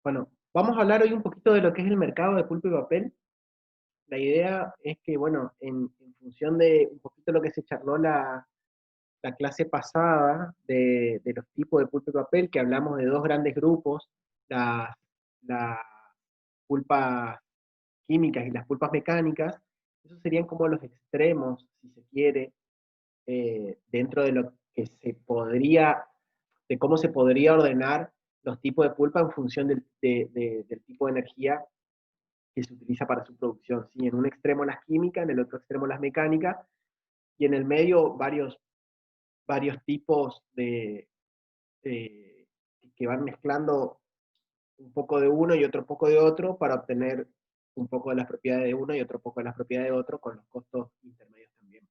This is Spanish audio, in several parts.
Bueno, vamos a hablar hoy un poquito de lo que es el mercado de pulpa y papel. La idea es que, bueno, en función de un poquito lo que se charló la clase pasada de los tipos de pulpa y papel, que hablamos de dos grandes grupos, las pulpas químicas y las pulpas mecánicas. Esos serían como los extremos, si se quiere, dentro de lo que se podría, de cómo se podría ordenar los tipos de pulpa en función del tipo de energía que se utiliza para su producción. ¿Sí? En un extremo las químicas, en el otro extremo las mecánicas, y en el medio varios tipos de que van mezclando un poco de uno y otro poco de otro para obtener un poco de las propiedades de uno y otro poco de las propiedades de otro, con los costos intermedios también.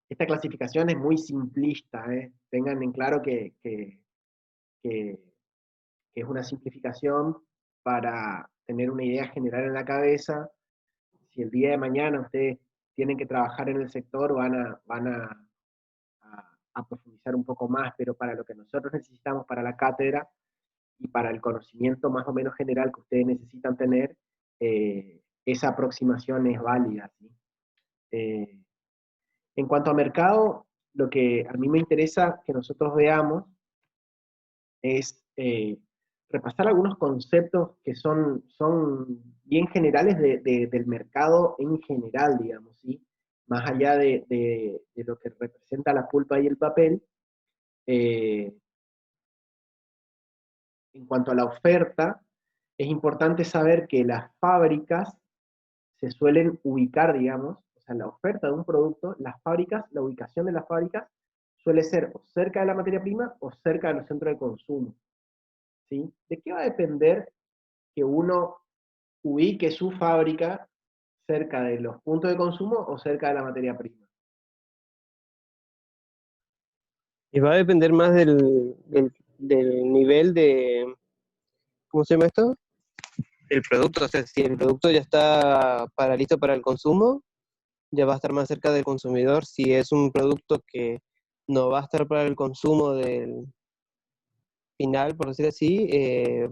Esta clasificación es muy simplista, ¿eh? Tengan en claro que es una simplificación para tener una idea general en la cabeza. Si el día de mañana ustedes tienen que trabajar en el sector, van a profundizar un poco más, pero para lo que nosotros necesitamos para la cátedra y para el conocimiento más o menos general que ustedes necesitan tener, esa aproximación es válida. ¿Sí? Eh, en cuanto a mercado, lo que a mí me interesa que nosotros veamos es repasar algunos conceptos que son bien generales del mercado en general, digamos, ¿sí? Más allá de lo que representa la pulpa y el papel. eh, en cuanto a la oferta, es importante saber que las fábricas se suelen ubicar, digamos, o sea, la oferta de un producto, las fábricas, la ubicación de las fábricas suele ser o cerca de la materia prima o cerca de los centros de consumo. ¿Sí? ¿De qué va a depender que uno ubique su fábrica cerca de los puntos de consumo o cerca de la materia prima? Y va a depender más del nivel de, ¿cómo se llama esto? El producto. O sea, si el producto ya está listo para el consumo, ya va a estar más cerca del consumidor. Si es un producto que no va a estar para el consumo del final, por decir así,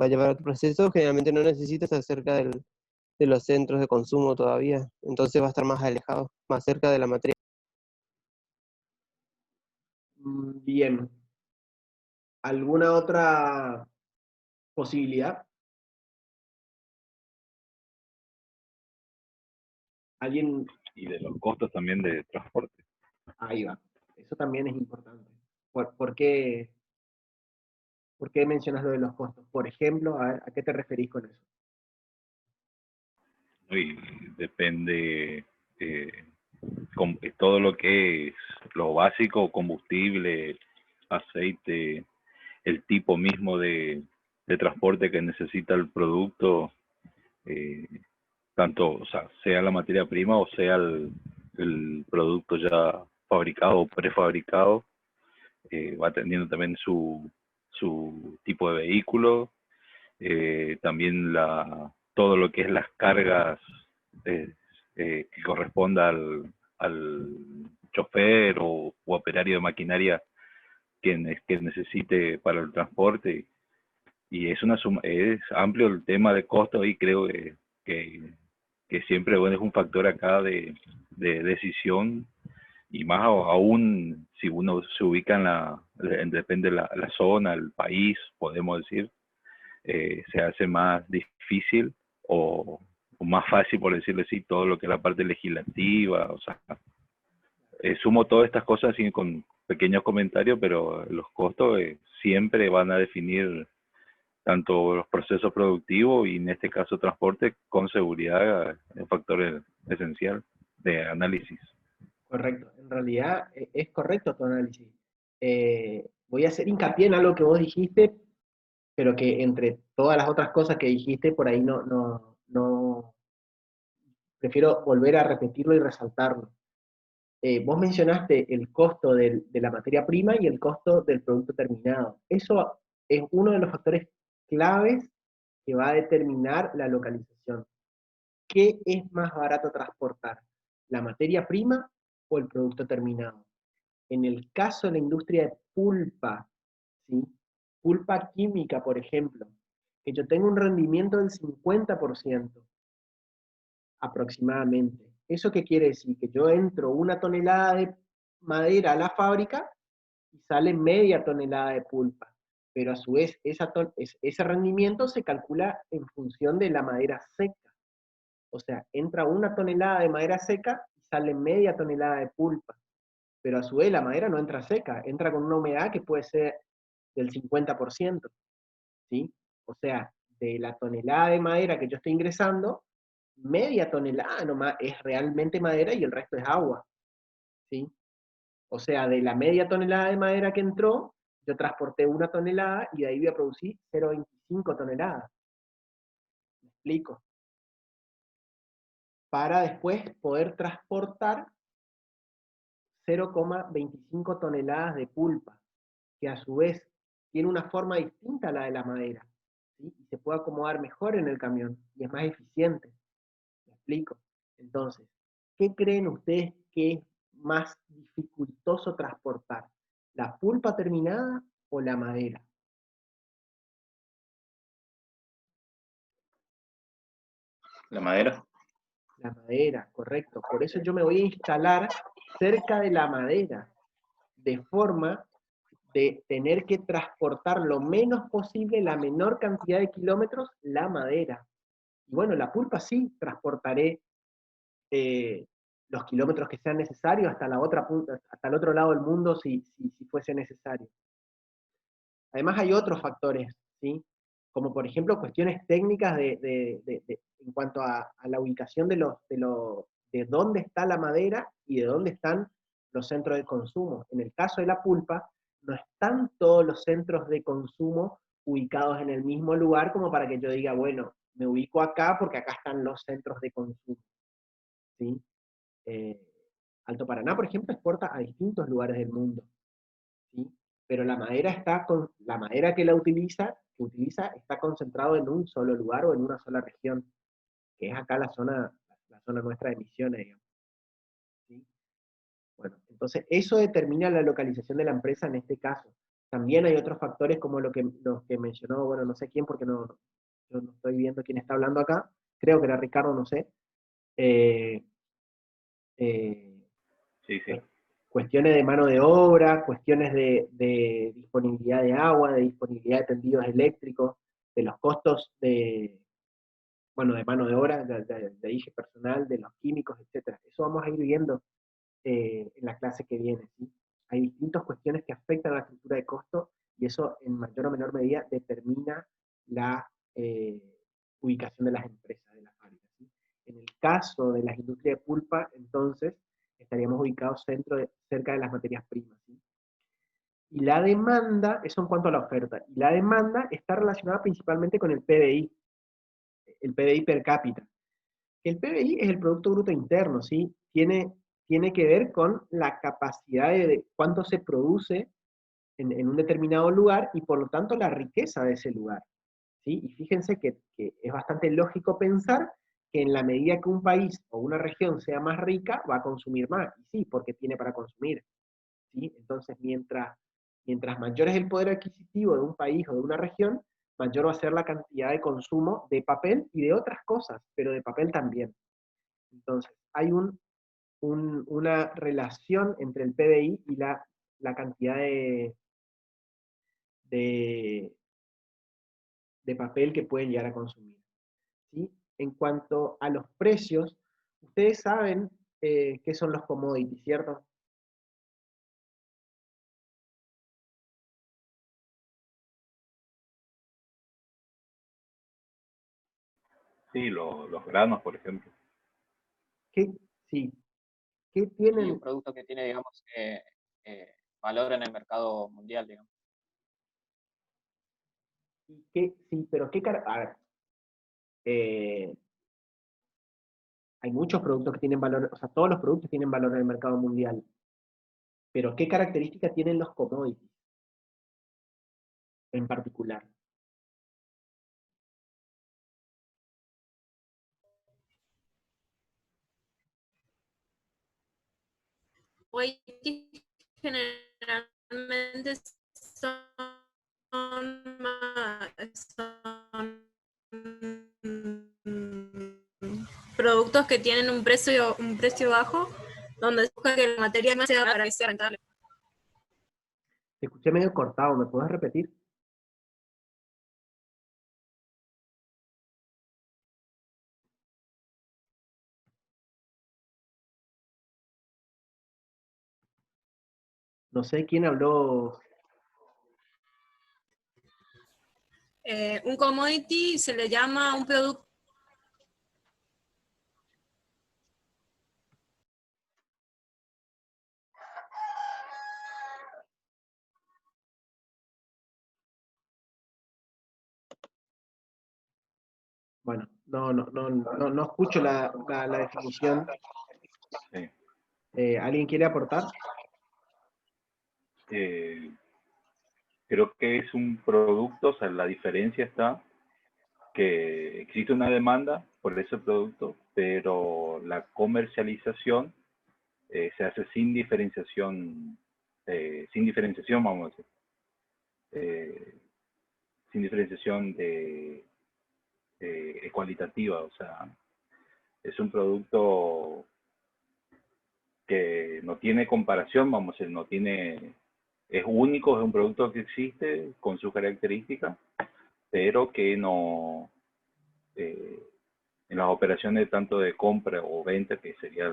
va a llevar otro proceso, generalmente no necesita estar cerca de los centros de consumo todavía. Entonces va a estar más alejado, más cerca de la materia. Bien. ¿Alguna otra posibilidad? ¿Alguien? Y de los costos también de transporte. Ahí va. Eso también es importante. ¿Por qué mencionas lo de los costos? Por ejemplo, a ver, ¿a qué te referís con eso? Y depende todo lo que es lo básico, combustible, aceite, el tipo mismo de transporte que necesita el producto, eh, tanto, o sea la materia prima o sea el producto ya fabricado o prefabricado, va teniendo también su tipo de vehículo, también todo lo que es las cargas, eh, que corresponda al chofer o operario de maquinaria que necesite para el transporte. Y es amplio el tema de costos y creo que, que siempre, bueno, es un factor acá de decisión, y más aún si uno se ubica depende de la zona, el país, podemos decir, se hace más difícil o más fácil, por decirlo así, todo lo que es la parte legislativa. O sea, sumo todas estas cosas así con pequeños comentarios, pero los costos siempre van a definir tanto los procesos productivos y en este caso transporte con seguridad, es un factor esencial de análisis. Correcto. En realidad es correcto tu análisis. Voy a hacer hincapié en algo que vos dijiste, pero que entre todas las otras cosas que dijiste, por ahí no prefiero volver a repetirlo y resaltarlo. Vos mencionaste el costo de la materia prima y el costo del producto terminado. Eso es uno de los factores claves que va a determinar la localización. ¿Qué es más barato transportar? ¿La materia prima o el producto terminado? En el caso de la industria de pulpa, ¿sí? Pulpa química, por ejemplo, que yo tengo un rendimiento del 50% aproximadamente. ¿Eso qué quiere decir? Que yo entro 1 tonelada de madera a la fábrica y sale media tonelada de pulpa. Pero a su vez, ese rendimiento se calcula en función de la madera seca. O sea, entra 1 tonelada de madera seca y sale media tonelada de pulpa. Pero a su vez la madera no entra seca, entra con una humedad que puede ser del 50%. ¿Sí? O sea, de la tonelada de madera que yo estoy ingresando, media tonelada nomás es realmente madera y el resto es agua. ¿Sí? O sea, de la media tonelada de madera que entró, yo transporté 1 tonelada y de ahí voy a producir 0,25 toneladas. ¿Me explico? Para después poder transportar 0,25 toneladas de pulpa, que a su vez tiene una forma distinta a la de la madera, ¿sí? Y se puede acomodar mejor en el camión y es más eficiente. ¿Me explico? Entonces, ¿qué creen ustedes que es más dificultoso transportar? ¿La pulpa terminada o la madera? La madera. La madera, correcto. Por eso yo me voy a instalar cerca de la madera, de forma de tener que transportar lo menos posible, la menor cantidad de kilómetros, la madera. Y bueno, la pulpa sí, transportaré los kilómetros que sean necesarios hasta la otra punta, hasta el otro lado del mundo si fuese necesario. Además hay otros factores, ¿sí? Como por ejemplo cuestiones técnicas en cuanto a la ubicación de dónde está la madera y de dónde están los centros de consumo. En el caso de la pulpa, no están todos los centros de consumo ubicados en el mismo lugar como para que yo diga, bueno, me ubico acá porque acá están los centros de consumo. ¿Sí? Eh, Alto Paraná, por ejemplo, exporta a distintos lugares del mundo. ¿Sí? Pero la madera que utiliza está concentrado en un solo lugar o en una sola región, que es acá la zona nuestra de Misiones, digamos. ¿Sí? Bueno, entonces eso determina la localización de la empresa en este caso. También hay otros factores como los que mencionó, bueno, no sé quién, porque yo no estoy viendo quién está hablando acá, creo que era Ricardo, no sé. Eh, Sí, sí. Cuestiones de mano de obra, cuestiones de disponibilidad de agua, de disponibilidad de tendidos eléctricos, de los costos de mano de obra, de dije personal, de los químicos, etc. Eso vamos a ir viendo en la clase que viene. ¿Sí? Hay distintas cuestiones que afectan a la estructura de costo y eso en mayor o menor medida determina la ubicación de las empresas, de las fábricas. ¿Sí? En el caso de las industrias de pulpa, entonces, estaríamos ubicados cerca de las materias primas. ¿Sí? Y la demanda, eso en cuanto a la oferta, y la demanda está relacionada principalmente con el PBI per cápita. El PBI es el Producto Bruto Interno, ¿sí? Tiene que ver con la capacidad de cuánto se produce en un determinado lugar y por lo tanto la riqueza de ese lugar. ¿Sí? Y fíjense que es bastante lógico pensar que en la medida que un país o una región sea más rica, va a consumir más. Y sí, porque tiene para consumir. ¿Sí? Entonces, mientras mayor es el poder adquisitivo de un país o de una región, mayor va a ser la cantidad de consumo de papel y de otras cosas, pero de papel también. Entonces, hay una relación entre el PBI y la cantidad de, de papel que pueden llegar a consumir. ¿Sí? En cuanto a los precios, ustedes saben qué son los commodities, ¿cierto? Sí, los granos, por ejemplo. ¿Qué, sí, ¿qué Y un tienen? producto que tiene, digamos, valor en el mercado mundial, digamos. Sí, pero a ver, eh, hay muchos productos que tienen valor, o sea, todos los productos tienen valor en el mercado mundial, pero ¿qué características tienen los commodities en particular? Hoy generalmente son productos que tienen un precio bajo, donde se busca que la materia prima sea para que sea rentable. Te escuché medio cortado, ¿me puedes repetir? No sé quién habló. Un commodity se le llama un producto. Bueno, no escucho la definición. Sí. ¿Alguien quiere aportar? Creo que es un producto, o sea, la diferencia está que existe una demanda por ese producto, pero la comercialización se hace sin diferenciación, vamos a decir, sin diferenciación cualitativa, o sea, es un producto que no tiene comparación, vamos a decir, no tiene, es único, es un producto que existe con sus características, pero que no, en las operaciones tanto de compra o venta, que sería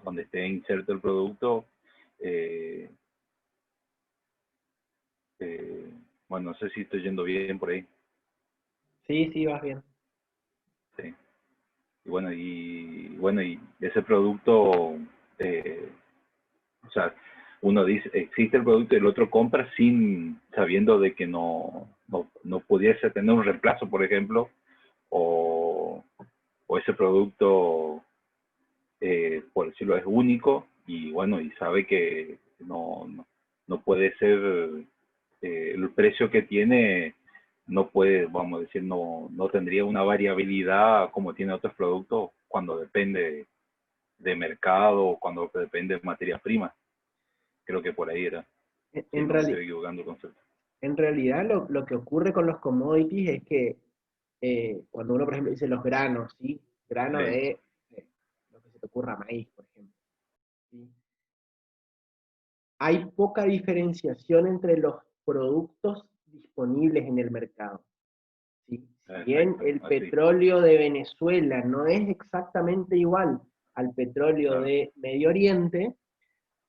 donde esté inserto el producto, eh, bueno, no sé si estoy yendo bien por ahí. Sí, vas bien. Sí. Y ese producto, o sea, uno dice, existe el producto y el otro compra sabiendo de que no pudiese tener un reemplazo, por ejemplo, o ese producto, por decirlo, es único y bueno, y sabe que no puede ser, el precio que tiene no puede, vamos a decir, no tendría una variabilidad como tiene otros productos cuando depende de mercado o cuando depende de materias primas. Creo que por ahí era, En, si en no me reali- estoy equivocando el concepto. en realidad lo que ocurre con los commodities es que cuando uno, por ejemplo, dice los granos, ¿sí? Grano Sí, de lo que se te ocurra, maíz, por ejemplo. ¿Sí? Hay poca diferenciación entre los productos disponibles en el mercado. ¿Sí? Si bien exacto, el así, petróleo de Venezuela no es exactamente igual al petróleo claro, de Medio Oriente,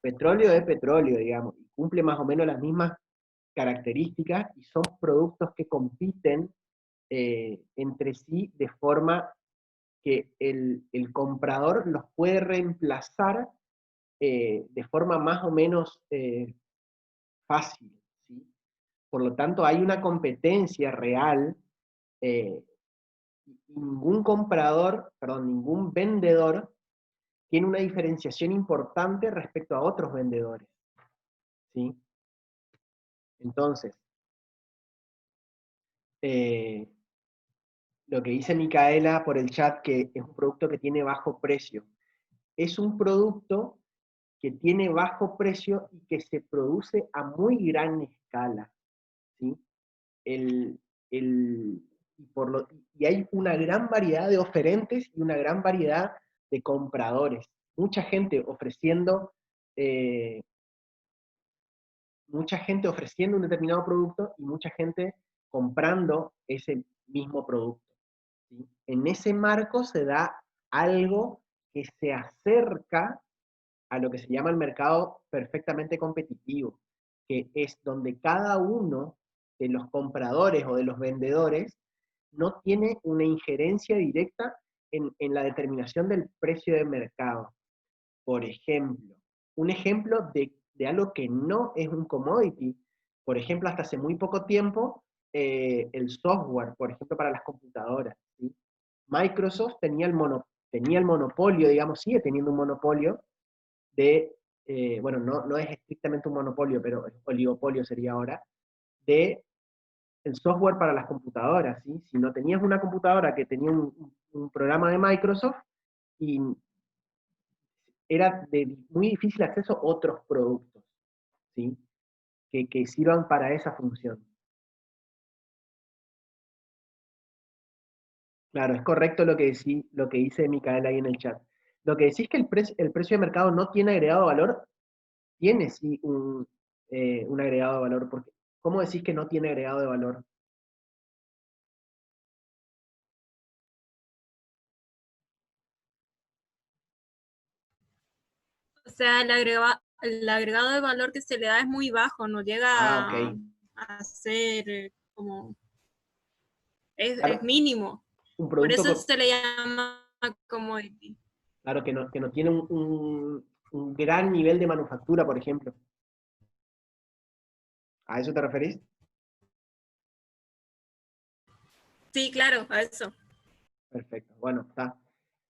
petróleo es petróleo, digamos, y cumple más o menos las mismas características y son productos que compiten entre sí de forma que el comprador los puede reemplazar de forma más o menos fácil, ¿sí? Por lo tanto, hay una competencia real, eh, y ningún comprador, perdón, ningún vendedor tiene una diferenciación importante respecto a otros vendedores, ¿sí? Entonces, eh, lo que dice Micaela por el chat, que es un producto que tiene bajo precio, es un producto que tiene bajo precio y que se produce a muy gran escala, ¿sí? El, el, y hay una gran variedad de oferentes y una gran variedad de compradores. Eh, mucha gente ofreciendo un determinado producto y mucha gente comprando ese mismo producto, ¿sí? En ese marco se da algo que se acerca a lo que se llama el mercado perfectamente competitivo, que es donde cada uno de los compradores o de los vendedores no tiene una injerencia directa en la determinación del precio de mercado. Por ejemplo, un ejemplo de algo que no es un commodity, por ejemplo, hasta hace muy poco tiempo, el software, por ejemplo, para las computadoras, ¿sí? Microsoft tenía el monopolio, digamos, sigue teniendo un monopolio de, bueno, no es estrictamente un monopolio, pero oligopolio sería ahora, de el software para las computadoras, ¿sí? Si no tenías una computadora que tenía un programa de Microsoft, y era de muy difícil acceso a otros productos, ¿sí? Que sirvan para esa función. Claro, es correcto lo que dice Micaela ahí en el chat. Lo que decís que el precio de mercado no tiene agregado valor, tiene sí un agregado de valor, porque ¿cómo decís que no tiene agregado de valor? O sea, el agregado de valor que se le da es muy bajo, no llega Ah, ok. a ser como, es Claro, mínimo. un Por producto, eso se le llama commodity. claro, que no tiene un gran nivel de manufactura, por ejemplo. ¿A eso te referís? Sí, claro, a eso. Perfecto. Bueno, está.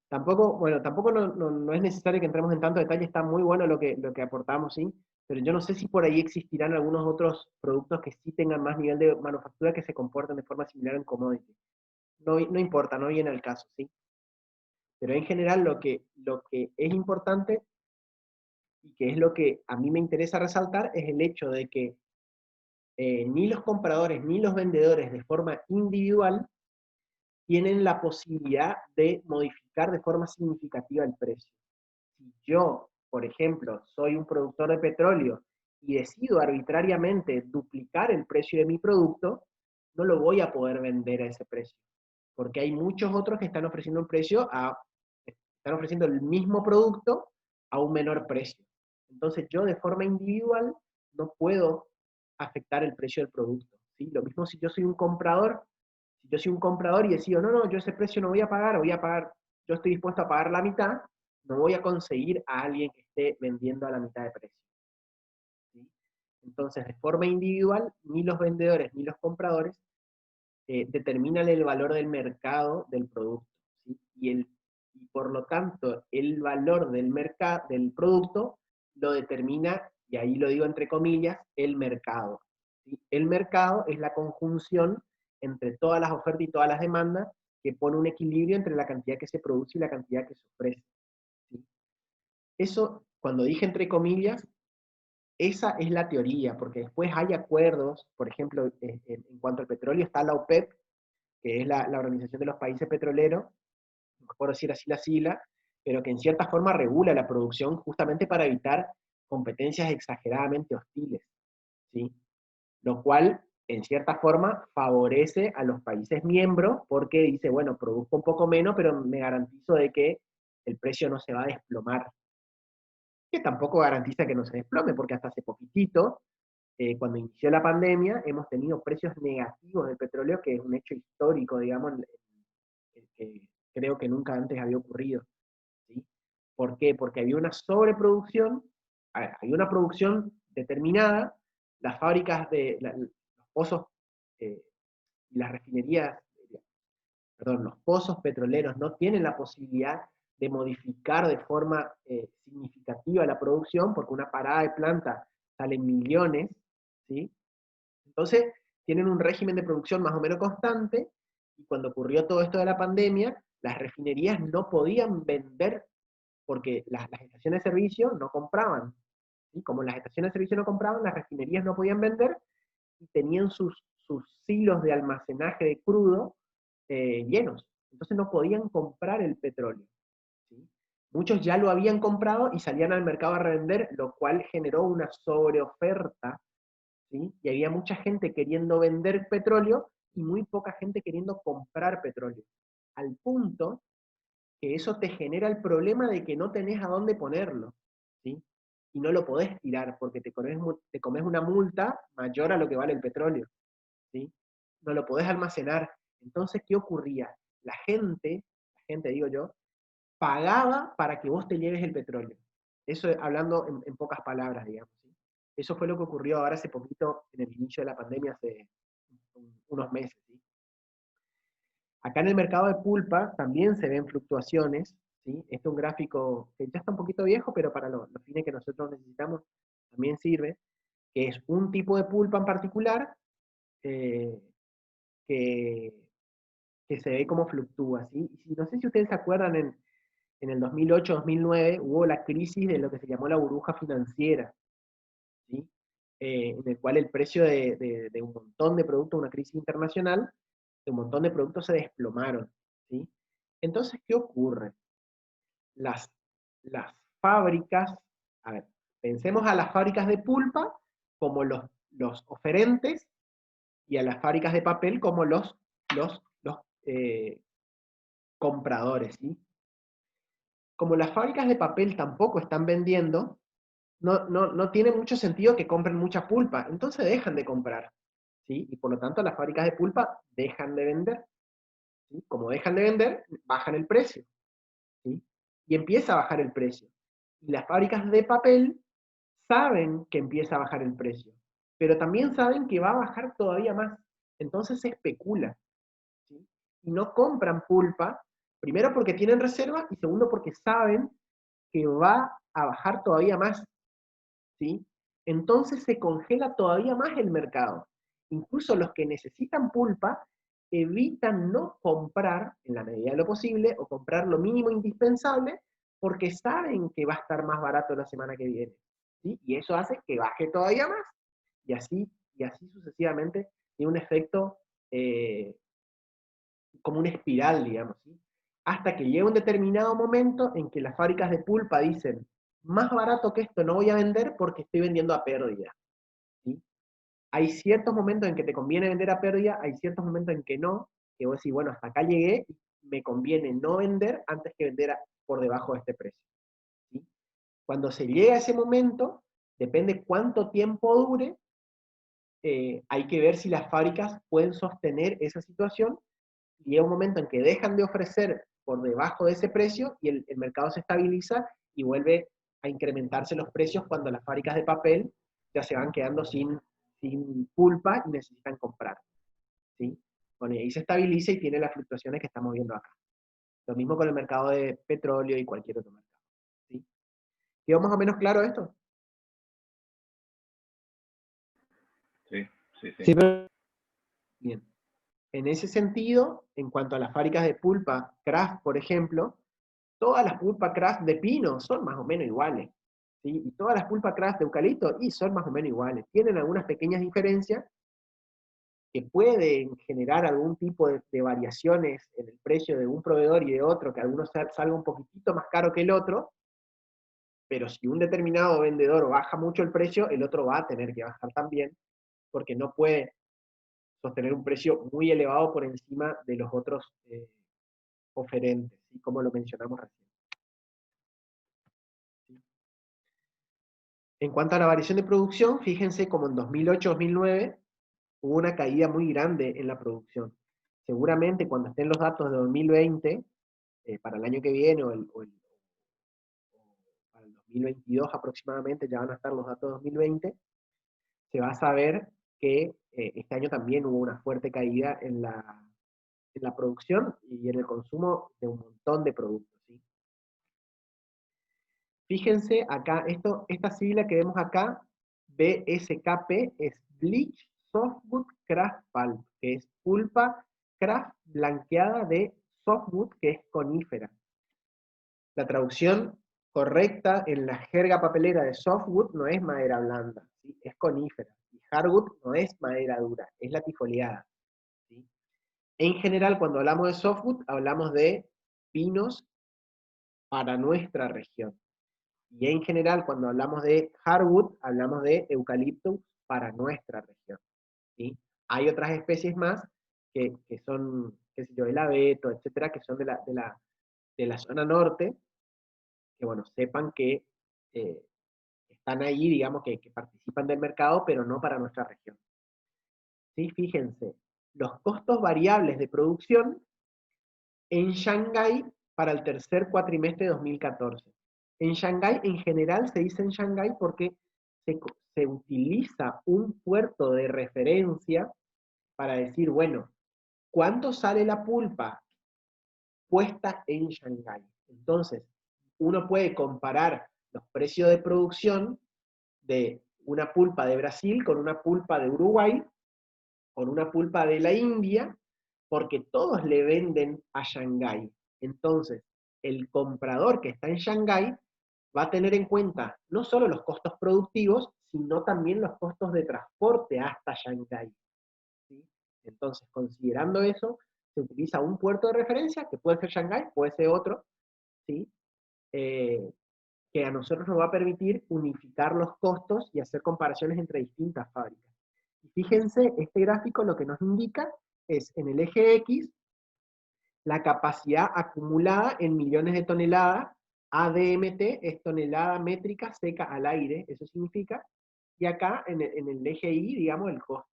Tampoco no es necesario que entremos en tanto detalle, está muy bueno lo que aportamos, sí, pero yo no sé si por ahí existirán algunos otros productos que sí tengan más nivel de manufactura que se comporten de forma similar en commodity. No importa, no viene al caso, ¿sí? Pero en general lo que es importante y que es lo que a mí me interesa resaltar es el hecho de que ni los compradores ni los vendedores de forma individual tienen la posibilidad de modificar de forma significativa el precio. Si yo, por ejemplo, soy un productor de petróleo y decido arbitrariamente duplicar el precio de mi producto, no lo voy a poder vender a ese precio, porque hay muchos otros que están ofreciendo están ofreciendo el mismo producto a un menor precio. Entonces yo de forma individual no puedo afectar el precio del producto, ¿sí? Lo mismo si yo soy un comprador y decido, no, yo ese precio no voy a pagar, yo estoy dispuesto a pagar la mitad, no voy a conseguir a alguien que esté vendiendo a la mitad de precio, ¿sí? Entonces, de forma individual, ni los vendedores ni los compradores determinan el valor del mercado del producto, ¿sí? Y por lo tanto, el valor del producto lo determina, y ahí lo digo entre comillas, el mercado, ¿sí? El mercado es la conjunción entre todas las ofertas y todas las demandas que pone un equilibrio entre la cantidad que se produce y la cantidad que se ofrece, ¿sí? Eso, cuando dije entre comillas, esa es la teoría, porque después hay acuerdos, por ejemplo, en cuanto al petróleo está la OPEP, que es la Organización de los Países Petroleros, no puedo decir así la sigla, pero que en cierta forma regula la producción justamente para evitar competencias exageradamente hostiles, ¿sí? Lo cual, en cierta forma, favorece a los países miembros porque dice, bueno, produzco un poco menos, pero me garantizo de que el precio no se va a desplomar, que tampoco garantiza que no se desplome, porque hasta hace poquitito, cuando inició la pandemia, hemos tenido precios negativos del petróleo, que es un hecho histórico, digamos, que creo que nunca antes había ocurrido, ¿sí? ¿Por qué? Porque había una sobreproducción, había una producción determinada, las fábricas los pozos y las refinerías, perdón, los pozos petroleros no tienen la posibilidad de modificar de forma significativa la producción, porque una parada de planta sale en millones, ¿sí? Entonces, tienen un régimen de producción más o menos constante, y cuando ocurrió todo esto de la pandemia, las refinerías no podían vender porque las estaciones de servicio no compraban, ¿sí? Como las estaciones de servicio no compraban, las refinerías no podían vender y tenían sus silos de almacenaje de crudo llenos. Entonces no podían comprar el petróleo, ¿sí? Muchos ya lo habían comprado y salían al mercado a revender, lo cual generó una sobreoferta, ¿sí? Y había mucha gente queriendo vender petróleo y muy poca gente queriendo comprar petróleo. Al punto que eso te genera el problema de que no tenés a dónde ponerlo, ¿sí? Y no lo podés tirar porque te comes una multa mayor a lo que vale el petróleo, ¿sí? No lo podés almacenar. Entonces, ¿qué ocurría? La gente digo yo, pagaba para que vos te lleves el petróleo. Eso hablando en pocas palabras, digamos, ¿sí? Eso fue lo que ocurrió ahora hace poquito, en el inicio de la pandemia, hace unos meses, ¿sí? Acá en el mercado de pulpa también se ven fluctuaciones, ¿sí? Este es un gráfico que ya está un poquito viejo, pero para los fines que nosotros necesitamos también sirve, que es un tipo de pulpa en particular eh, que, que se ve cómo fluctúa, ¿sí? Y no sé si ustedes se acuerdan, en el 2008-2009 hubo la crisis de lo que se llamó la burbuja financiera, ¿sí? En el cual el precio de un montón de productos, una crisis internacional, de un montón de productos se desplomaron, ¿sí? Entonces, ¿qué ocurre? Las fábricas, a ver, pensemos a las fábricas de pulpa como los oferentes y a las fábricas de papel como los compradores, ¿sí? Como las fábricas de papel tampoco están vendiendo, no tiene mucho sentido que compren mucha pulpa, entonces dejan de comprar, ¿sí? Y por lo tanto las fábricas de pulpa dejan de vender, ¿sí? Como dejan de vender, bajan el precio, ¿sí? Y empieza a bajar el precio. Y las fábricas de papel saben que empieza a bajar el precio, pero también saben que va a bajar todavía más, entonces se especula, ¿sí? Y no compran pulpa, primero porque tienen reserva y segundo porque saben que va a bajar todavía más, ¿sí? Entonces se congela todavía más el mercado. Incluso los que necesitan pulpa evitan no comprar en la medida de lo posible o comprar lo mínimo indispensable porque saben que va a estar más barato la semana que viene, ¿sí? Y eso hace que baje todavía más y así sucesivamente tiene un efecto como una espiral, digamos, ¿sí? Hasta que llega un determinado momento en que las fábricas de pulpa dicen, más barato que esto no voy a vender porque estoy vendiendo a pérdida, ¿sí? Hay ciertos momentos en que te conviene vender a pérdida, hay ciertos momentos en que no, que vos decís, bueno, hasta acá llegué, me conviene no vender antes que vender por debajo de este precio, ¿sí? Cuando se llega a ese momento, depende cuánto tiempo dure, hay que ver si las fábricas pueden sostener esa situación y llega un momento en que dejan de ofrecer por debajo de ese precio y el mercado se estabiliza y vuelve a incrementarse los precios cuando las fábricas de papel ya se van quedando sin pulpa y necesitan comprar, ¿sí? Bueno, y ahí se estabiliza y tiene las fluctuaciones que estamos viendo acá. Lo mismo con el mercado de petróleo y cualquier otro mercado, ¿sí? ¿Quedó más o menos claro esto? Sí, sí, sí. Sí, pero Bien. En ese sentido, en cuanto a las fábricas de pulpa Kraft, por ejemplo, todas las pulpa Kraft de pino son más o menos iguales, ¿sí? Y todas las pulpa Kraft de eucalipto y son más o menos iguales. Tienen algunas pequeñas diferencias que pueden generar algún tipo de variaciones en el precio de un proveedor y de otro, que alguno salga un poquitito más caro que el otro, pero si un determinado vendedor baja mucho el precio, el otro va a tener que bajar también, porque no puede sostener un precio muy elevado por encima de los otros oferentes, ¿sí? Como lo mencionamos recién. ¿Sí? En cuanto a la variación de producción, fíjense como en 2008-2009 hubo una caída muy grande en la producción. Seguramente cuando estén los datos de 2020, para el año que viene o para el 2022 aproximadamente, ya van a estar los datos de 2020, se va a saber que este año también hubo una fuerte caída en la producción y en el consumo de un montón de productos, ¿sí? Fíjense acá, esta sigla que vemos acá, BSKP, es Bleach Softwood Kraft Pulp, que es pulpa kraft blanqueada de softwood, que es conífera. La traducción correcta en la jerga papelera de softwood no es madera blanda, ¿sí? Es conífera. Y hardwood no es madera dura, es latifoliada, ¿sí? En general, cuando hablamos de softwood, hablamos de pinos para nuestra región. Y en general, cuando hablamos de hardwood, hablamos de eucaliptus para nuestra región, ¿sí? Hay otras especies más que son, qué sé yo, el abeto, etcétera, que son de la zona norte, que bueno, sepan que eh, están ahí, digamos, que participan del mercado, pero no para nuestra región. ¿Sí? Fíjense, los costos variables de producción en Shanghái para el tercer cuatrimestre de 2014. En Shanghái, en general, se dice en Shanghái porque se utiliza un puerto de referencia para decir, bueno, ¿cuánto sale la pulpa puesta en Shanghái? Entonces, uno puede comparar los precios de producción de una pulpa de Brasil con una pulpa de Uruguay, con una pulpa de la India, porque todos le venden a Shanghái. Entonces, el comprador que está en Shanghái va a tener en cuenta no solo los costos productivos, sino también los costos de transporte hasta Shanghái, ¿sí? Entonces, considerando eso, se utiliza un puerto de referencia, que puede ser Shanghái, puede ser otro, ¿sí? Que a nosotros nos va a permitir unificar los costos y hacer comparaciones entre distintas fábricas. Y fíjense, este gráfico lo que nos indica es, en el eje X, la capacidad acumulada en millones de toneladas. ADMT es tonelada métrica seca al aire, eso significa, y acá en el eje Y, digamos, el costo.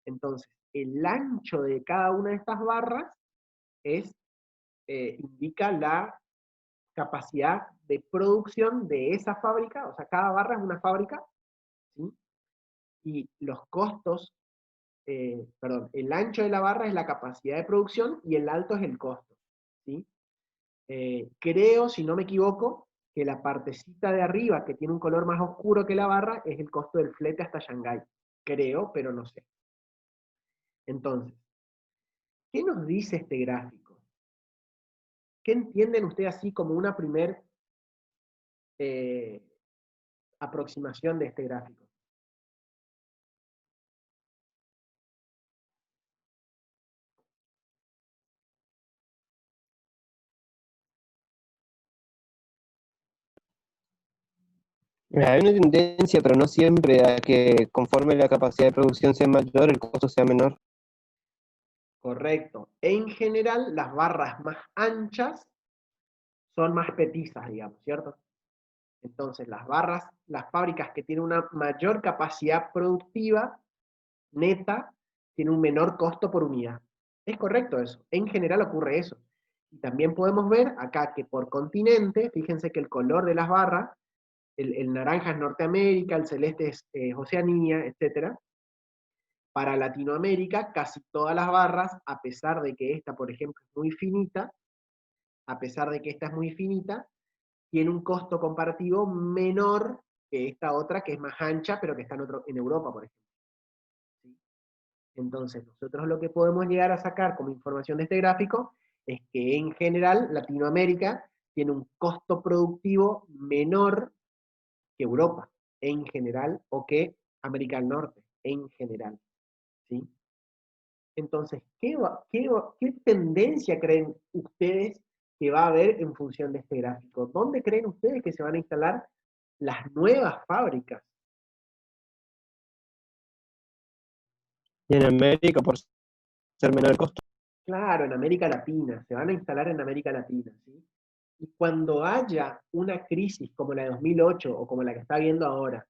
Entonces, el ancho de cada una de estas barras indica la capacidad de producción de esa fábrica, o sea, cada barra es una fábrica, ¿sí? Y los costos, el ancho de la barra es la capacidad de producción y el alto es el costo, ¿sí? Creo, si no me equivoco, que la partecita de arriba, que tiene un color más oscuro que la barra, es el costo del flete hasta Shanghái. Creo, pero no sé. Entonces, ¿qué nos dice este gráfico? ¿Qué entienden ustedes así como una primer aproximación de este gráfico? Hay una tendencia, pero no siempre, a que conforme la capacidad de producción sea mayor, el costo sea menor. Correcto. En general, las barras más anchas son más petizas, digamos, ¿cierto? Entonces, las fábricas que tienen una mayor capacidad productiva neta, tienen un menor costo por unidad. Es correcto eso. En general ocurre eso. Y también podemos ver acá que por continente, fíjense que el color de las barras, el naranja es Norteamérica, el celeste es Oceanía, etc. Para Latinoamérica, casi todas las barras, a pesar de que esta, por ejemplo, es muy finita, a pesar de que esta es muy finita, tiene un costo comparativo menor que esta otra, que es más ancha, pero que está en Europa, por ejemplo. ¿Sí? Entonces, nosotros lo que podemos llegar a sacar como información de este gráfico es que en general Latinoamérica tiene un costo productivo menor que Europa, en general, o que América del Norte, en general. ¿Sí? Entonces, ¿qué tendencia creen ustedes que va a haber en función de este gráfico? ¿Dónde creen ustedes que se van a instalar las nuevas fábricas? Y en América, por ser menor el costo. Claro, en América Latina, se van a instalar en América Latina, ¿sí? Y cuando haya una crisis como la de 2008 o como la que está viendo ahora,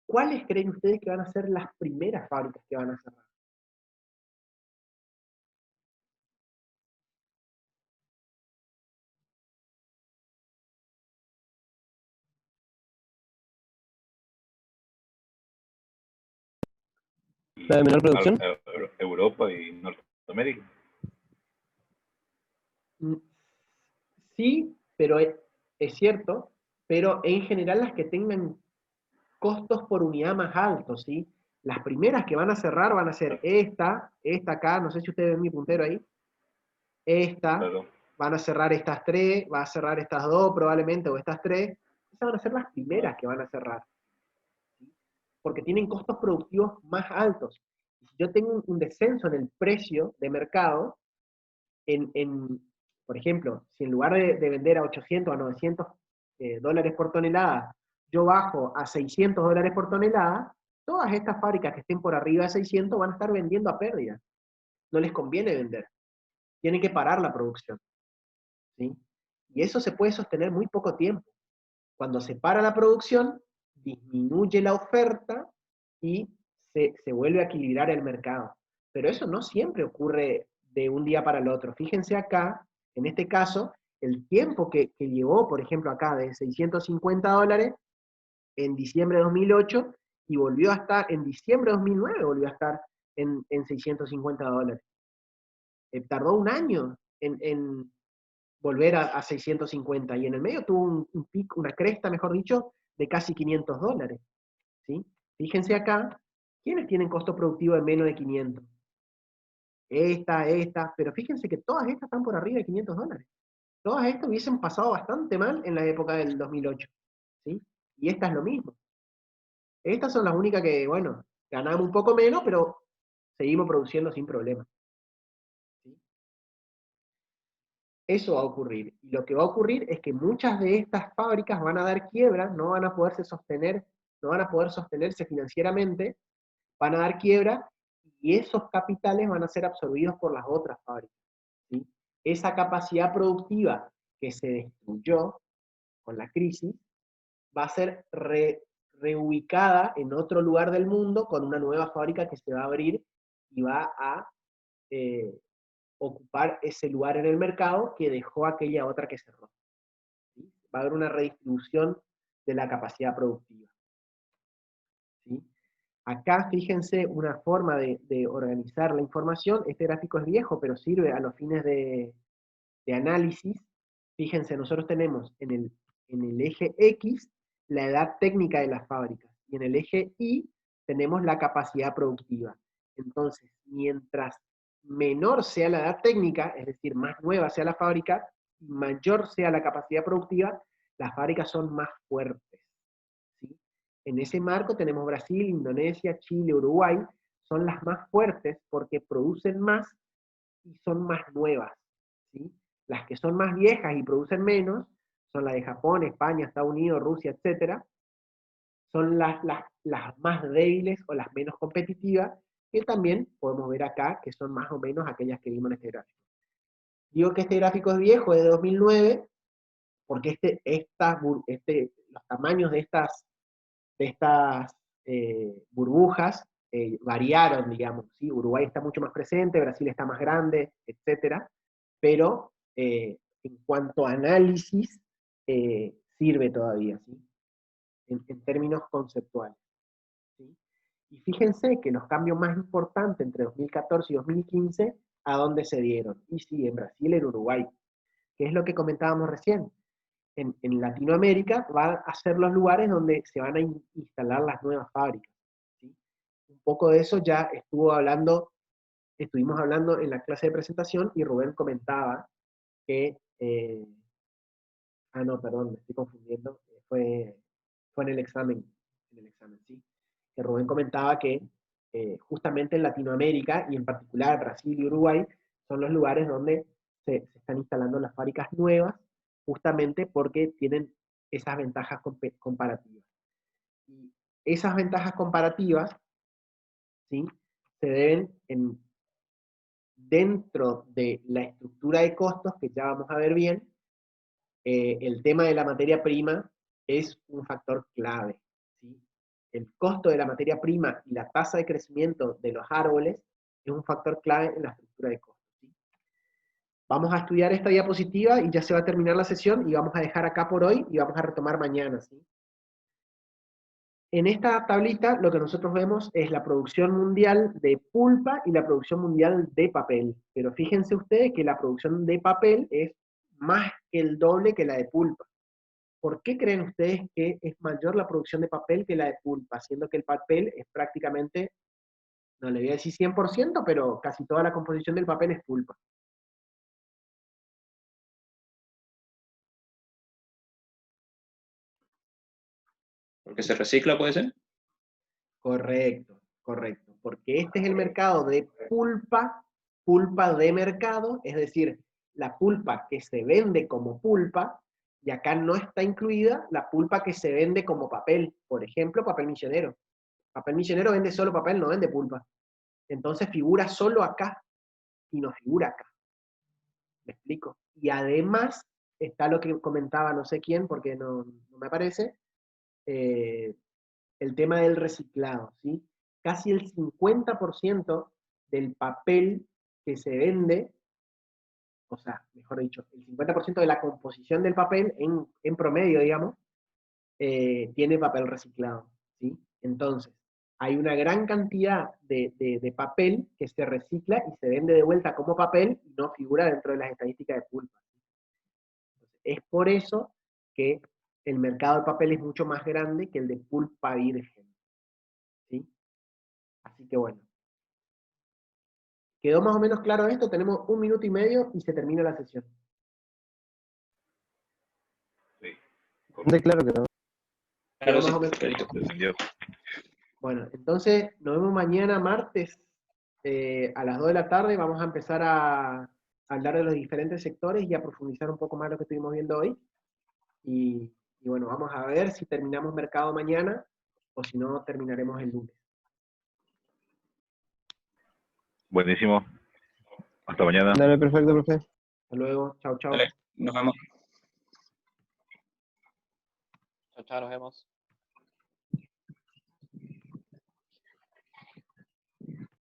¿cuáles creen ustedes que van a ser las primeras fábricas que van a cerrar? La de menor producción. Europa y Norteamérica. Mm, sí, pero es cierto, pero en general las que tengan costos por unidad más altos, ¿sí? Las primeras que van a cerrar van a ser esta acá, no sé si ustedes ven mi puntero ahí, esta, Claro. van a cerrar estas tres, va a cerrar estas dos probablemente, o estas tres, esas van a ser las primeras que van a cerrar, ¿sí? Porque tienen costos productivos más altos. Y si yo tengo un descenso en el precio de mercado, por ejemplo, si en lugar de vender a 800 a 900 dólares por tonelada, yo bajo a 600 dólares por tonelada, todas estas fábricas que estén por arriba de 600 van a estar vendiendo a pérdida. No les conviene vender. Tienen que parar la producción, ¿sí? Y eso se puede sostener muy poco tiempo. Cuando se para la producción, disminuye la oferta y se vuelve a equilibrar el mercado. Pero eso no siempre ocurre de un día para el otro. Fíjense acá, en este caso, el tiempo que llevó, por ejemplo, acá de 650 dólares en diciembre de 2008 y volvió a estar, en diciembre de 2009 volvió a estar en 650 dólares. Tardó un año en volver a 650 y en el medio tuvo un pico, una cresta, mejor dicho, de casi 500 dólares. ¿Sí? Fíjense acá, ¿quiénes tienen costo productivo de menos de 500? Esta, pero fíjense que todas estas están por arriba de 500 dólares. Todas estas hubiesen pasado bastante mal en la época del 2008. ¿Sí? Y esta es lo mismo. Estas son las únicas que, bueno, ganamos un poco menos, pero seguimos produciendo sin problema. ¿Sí? Eso va a ocurrir. Y lo que va a ocurrir es que muchas de estas fábricas van a dar quiebra, no van a poderse sostener, no van a poder sostenerse financieramente, van a dar quiebra, y esos capitales van a ser absorbidos por las otras fábricas, ¿sí? Esa capacidad productiva que se destruyó con la crisis va a ser reubicada en otro lugar del mundo con una nueva fábrica que se va a abrir y va a ocupar ese lugar en el mercado que dejó aquella otra que cerró, ¿sí? Va a haber una redistribución de la capacidad productiva, ¿sí? Acá, fíjense, una forma de organizar la información. Este gráfico es viejo, pero sirve a los fines de análisis. Fíjense, nosotros tenemos en el eje X la edad técnica de las fábricas, y en el eje Y tenemos la capacidad productiva. Entonces, mientras menor sea la edad técnica, es decir, más nueva sea la fábrica, y mayor sea la capacidad productiva, las fábricas son más fuertes, ¿sí? En ese marco tenemos Brasil, Indonesia, Chile, Uruguay, son las más fuertes porque producen más y son más nuevas, ¿sí? Las que son más viejas y producen menos son las de Japón, España, Estados Unidos, Rusia, etc. Son las más débiles o las menos competitivas, que también podemos ver acá, que son más o menos aquellas que vimos en este gráfico. Digo que este gráfico es viejo, es de 2009, porque los tamaños de estas burbujas variaron, digamos, ¿sí? Uruguay está mucho más presente, Brasil está más grande, etc. Pero en cuanto a análisis, sirve todavía, ¿sí? En términos conceptuales, ¿sí? Y fíjense que los cambios más importantes entre 2014 y 2015, ¿a dónde se dieron? Y sí, en Brasil y en Uruguay, que es lo que comentábamos recién. En Latinoamérica van a ser los lugares donde se van a instalar las nuevas fábricas, ¿sí? Un poco de eso ya estuvimos hablando en la clase de presentación, y Rubén comentaba que, no, perdón, me estoy confundiendo, fue en el examen, ¿sí? Que Rubén comentaba que justamente en Latinoamérica, y en particular Brasil y Uruguay, son los lugares donde se están instalando las fábricas nuevas, justamente porque tienen esas ventajas comparativas. Y esas ventajas comparativas, ¿sí?, se deben dentro de la estructura de costos, que ya vamos a ver bien. El tema de la materia prima es un factor clave, ¿sí? El costo de la materia prima y la tasa de crecimiento de los árboles es un factor clave en la estructura de costos, ¿sí? Vamos a estudiar esta diapositiva y ya se va a terminar la sesión, y vamos a dejar acá por hoy y vamos a retomar mañana, ¿sí? En esta tablita lo que nosotros vemos es la producción mundial de pulpa y la producción mundial de papel. Pero fíjense ustedes que la producción de papel es más que el doble que la de pulpa. ¿Por qué creen ustedes que es mayor la producción de papel que la de pulpa? Siendo que el papel es prácticamente, no le voy a decir 100%, pero casi toda la composición del papel es pulpa. ¿Porque se recicla, puede ser? Correcto, correcto. Porque este es el mercado de pulpa, pulpa de mercado, es decir, la pulpa que se vende como pulpa, y acá no está incluida la pulpa que se vende como papel. Por ejemplo, papel misionero. Papel misionero vende solo papel, no vende pulpa. Entonces figura solo acá y no figura acá. ¿Me explico? Y además está lo que comentaba no sé quién, porque no me aparece, el tema del reciclado, ¿sí? Casi el 50% del papel que se vende, o sea, mejor dicho, el 50% de la composición del papel en promedio, digamos, tiene papel reciclado, ¿sí? Entonces, hay una gran cantidad de papel que se recicla y se vende de vuelta como papel y no figura dentro de las estadísticas de pulpa. Entonces, es por eso que el mercado de papel es mucho más grande que el de pulpa virgen, ¿sí? Así que bueno. ¿Quedó más o menos claro esto? Tenemos 1 minuto y medio y se termina la sesión. Sí. Claro que no. Claro, Más sí, o menos. clarito. Se entendió. Bueno, entonces nos vemos mañana martes a las 2 de la tarde. Vamos a empezar a hablar de los diferentes sectores y a profundizar un poco más lo que estuvimos viendo hoy. Y bueno, vamos a ver si terminamos mercado mañana o si no, terminaremos el lunes. Buenísimo. Hasta mañana. Dale, perfecto, profe. Hasta luego, chao, chao. Dale, nos vemos. Chao, chao, nos vemos.